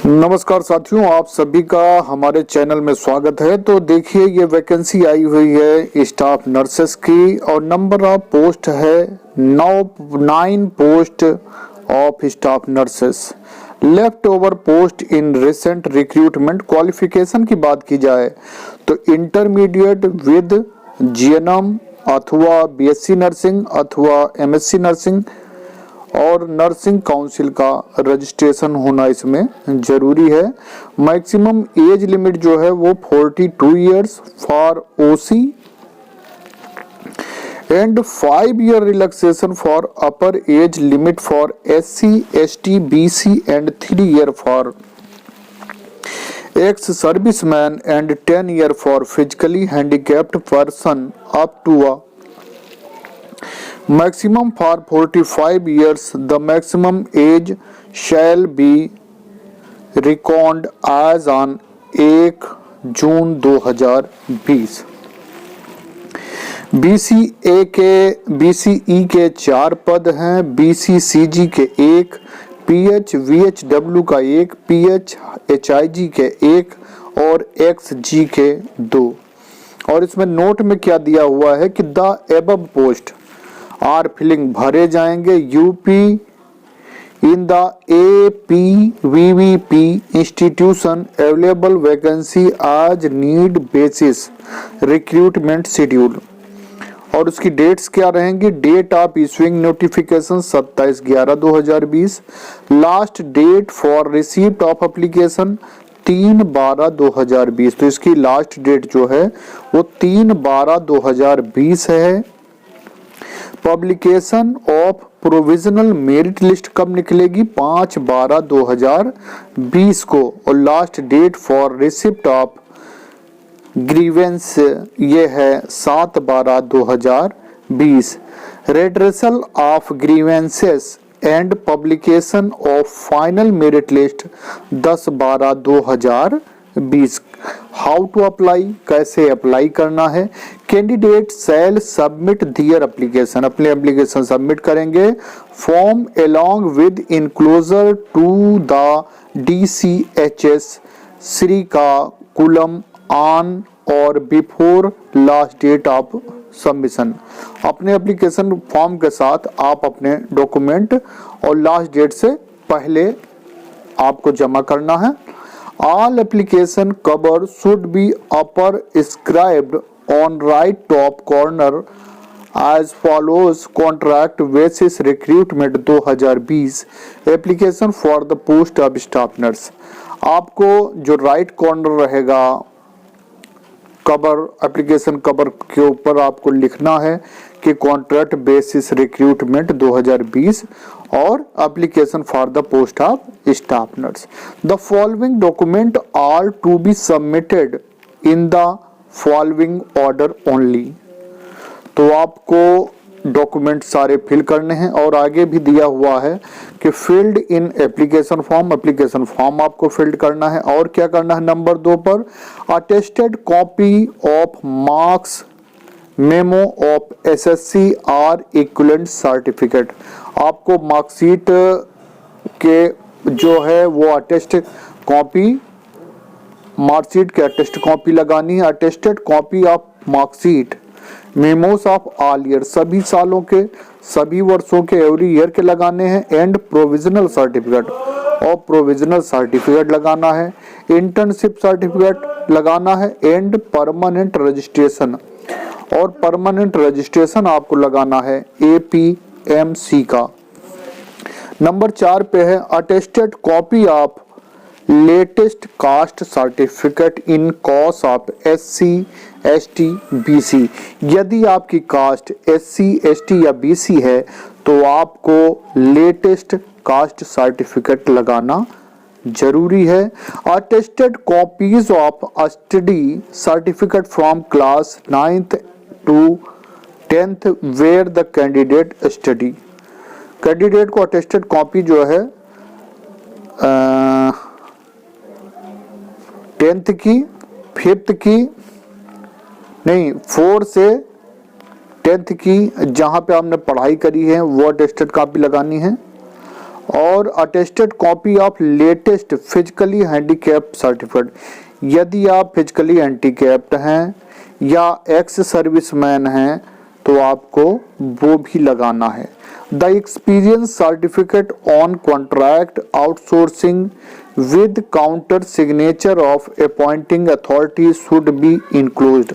नमस्कार साथियों, आप सभी का हमारे चैनल में स्वागत है। तो देखिए, ये वैकेंसी आई हुई है स्टाफ नर्सेस की और नंबर ऑफ पोस्ट है 9 post of staff nurses. Left over post in recent recruitment. Qualification की बात की जाए तो इंटरमीडिएट विद जीएनएम अथवा बीएससी नर्सिंग अथवा एमएससी नर्सिंग और नर्सिंग काउंसिल का रजिस्ट्रेशन होना इसमें जरूरी है। मैक्सिमम एज लिमिट जो है वो 42 years for OC and 5 year relaxation for upper age limit for SC ST BC and 3 year for ex serviceman and 10 year for physically handicapped person up to a maximum for 45 years. The maximum age shall be reckoned as on 1 June 2020। BCE के 4 पद हैं, बीसीसीजी के 1, पीएचवीएचडब्ल्यू का 1, पीएचएचआईजी के 1 और XD के 2। और इसमें नोट में क्या दिया हुआ है कि the above post are filling भरे जाएंगे up in the APVVP institution available vacancy as need basis recruitment schedule. और उसकी डेट्स क्या रहेंगी? Date of issuing notification 27/11/2020। Last date for receipt of application 3/12/2020। तो इसकी लास्ट डेट जो है वो 3/12/2020 है। Publication of provisional merit list कब निकलेगी? 5/12/2020 को। और last date for receipt of grievance ये है 7/12/2020। Redressal of grievances and publication of final merit list 10/12/2020। How to apply, कैसे अप्लाई करना है? Candidate shall submit their application, अपने एप्लीकेशन सबमिट करेंगे। Form along with enclosure to the DCHS Srikakulam on or before last date of submission. अपने application form के साथ आप अपने डॉक्यूमेंट और लास्ट डेट से पहले आपको जमा करना है। All application cover should be upper inscribed on right top corner as follows: contract basis recruitment 2020 application for the post of staff nurse। आपको जो राइट कॉर्नर रहेगा कवर, एप्लीकेशन कवर के ऊपर आपको लिखना है कि कॉन्ट्रैक्ट बेसिस रिक्रूटमेंट 2020 और application for the post of staff nurse. The following document are to be submitted in the following order only. तो आपको डॉक्यूमेंट सारे फिल करने हैं और आगे भी दिया हुआ है कि filled in application form, application form आपको फिल्ड करना है। और क्या करना है? नंबर 2 पर attested copy of marks memo of SSC और इक्विवेलेंट सर्टिफिकेट। आपको मार्कशीट के जो है वो अटेस्ट कॉपी, मार्कशीट के अटेस्ट कॉपी लगानी है। Attested copy of marksheet memos of all year, सभी सालों के, सभी वर्षों के, एवरी ईयर के लगाने हैं। एंड प्रोविजनल सर्टिफिकेट और प्रोविजनल सर्टिफिकेट लगाना है। इंटर्नशिप सर्टिफिकेट लगाना है। एंड परमानेंट रजिस्ट्रेशन, और परमानेंट रजिस्ट्रेशन आपको लगाना है APMC का। नंबर 4 पे है attested copy of latest caste certificate in cos of SC ST BC। यदि आपकी कास्ट SC ST या BC है तो आपको लेटेस्ट कास्ट सर्टिफिकेट लगाना जरूरी है। Attested copies of study certificate from class 9th to 10th where the candidate study. Candidate को अटेस्टेड कॉपी जो है 10th की, 5th की नहीं, 4 से 10th की जहां पे आपने पढ़ाई करी है वो अटेस्टेड कॉपी लगानी है। और attested copy of latest physically handicap certificate, यदि आप फिजिकली हैंडीकैप्ड हैं या एक्स सर्विसमैन हैं तो आपको वो भी लगाना है। The experience certificate on contract outsourcing with counter signature of appointing authority should be included.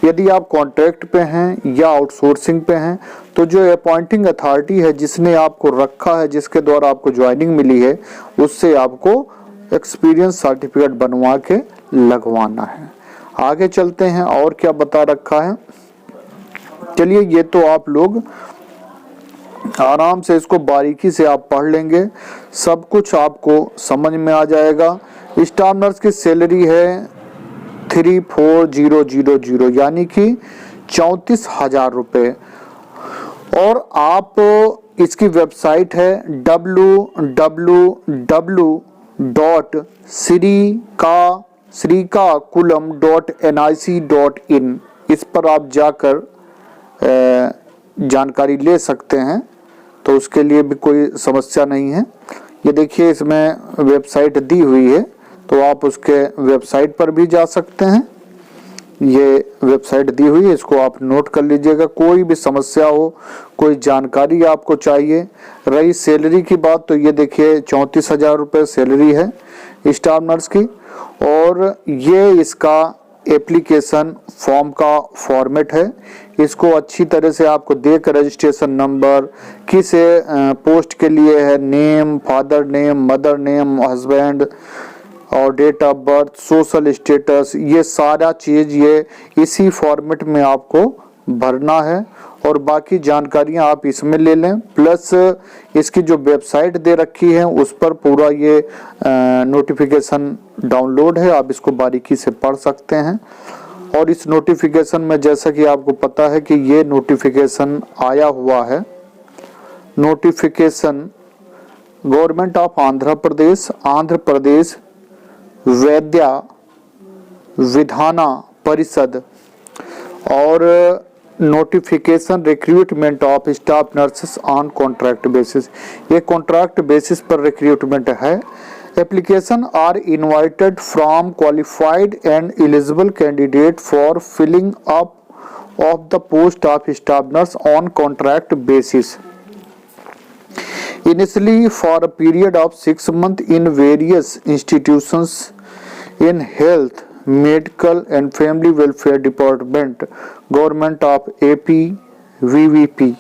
यदि आप कॉन्ट्रैक्ट पे हैं या आउटसोर्सिंग पे हैं तो जो अपॉइंटिंग अथॉरिटी है जिसने आपको रखा है, जिसके द्वारा आपको ज्वाइनिंग मिली है, उससे आपको एक्सपीरियंस सर्टिफिकेट बनवा के लगवाना है। आगे चलते हैं और क्या बता रखा है। चलिए, ये तो आप लोग आराम से इसको बारीकी से आप पढ़ लेंगे, सब कुछ आपको समझ में आ जाएगा। स्टाफ नर्स की सैलरी है 34,000 यानी कि 34,000 रुपये। और आप इसकी वेबसाइट है www.srikakulam.nic.in। इस पर आप जाकर जानकारी ले सकते हैं, तो उसके लिए भी कोई समस्या नहीं है। ये देखिए, इसमें वेबसाइट दी हुई है, तो आप उसके वेबसाइट पर भी जा सकते हैं। ये वेबसाइट दी हुई है, इसको आप नोट कर लीजिएगा। कोई भी समस्या हो, कोई जानकारी आपको चाहिए। रही सैलरी की बात, तो ये देखिए 34,000 रुपये सैलरी है स्टाफ नर्स की। और ये इसका एप्लीकेशन फॉर्म का फॉर्मेट है। इसको अच्छी तरह से आपको देख, रजिस्ट्रेशन नंबर, किस पोस्ट के लिए है, name, father name, mother name, husband और date of birth, social status, ये सारा चीज ये इसी फॉर्मेट में आपको भरना है। और बाकी जानकारियां आप इसमें ले लें। प्लस इसकी जो वेबसाइट दे रखी है उस पर पूरा ये नोटिफिकेशन डाउनलोड है, आप इसको बारीकी से पढ़ सकते हैं। और इस नोटिफिकेशन में जैसा कि आपको पता है कि ये नोटिफिकेशन आया हुआ है, notification government of Andhra Pradesh Vaidya Vidhana Parishad और notification recruitment of staff nurses on contract basis. ये कॉन्ट्रैक्ट बेसिस पर रिक्रूटमेंट है। Application are invited from qualified and eligible candidate for filling up of the post of staff nurse on contract basis initially for a period of 6 months in various institutions in health, medical and family welfare department, government of AP VVP।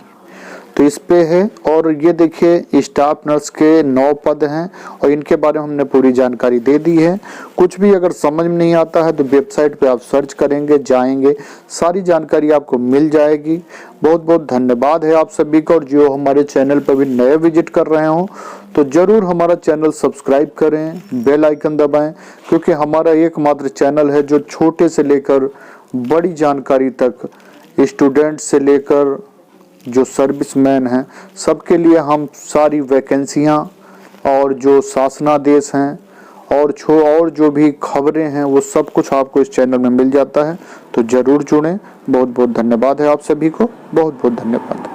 तो इस पे है। और ये देखिए staff nurse के 9 पद हैं और इनके बारे में हमने पूरी जानकारी दे दी है। कुछ भी अगर समझ में नहीं आता है तो वेबसाइट पे आप सर्च करेंगे, जाएंगे, सारी जानकारी आपको मिल जाएगी। बहुत बहुत धन्यवाद है आप सभी का। और जो हमारे चैनल पर भी नए विजिट कर रहे हो तो जरूर हमारा चैनल सब्सक्राइब करें, बेल आइकन दबाएं, क्योंकि हमारा एकमात्र चैनल है जो छोटे से लेकर बड़ी जानकारी तक, स्टूडेंट से लेकर जो सर्विसमैन हैं, सबके लिए हम सारी वैकेंसियां और जो शासनादेश हैं और जो भी खबरें हैं वो सब कुछ आपको इस चैनल में मिल जाता है। तो जरूर जुड़ें। बहुत बहुत धन्यवाद है आप सभी को। बहुत बहुत धन्यवाद।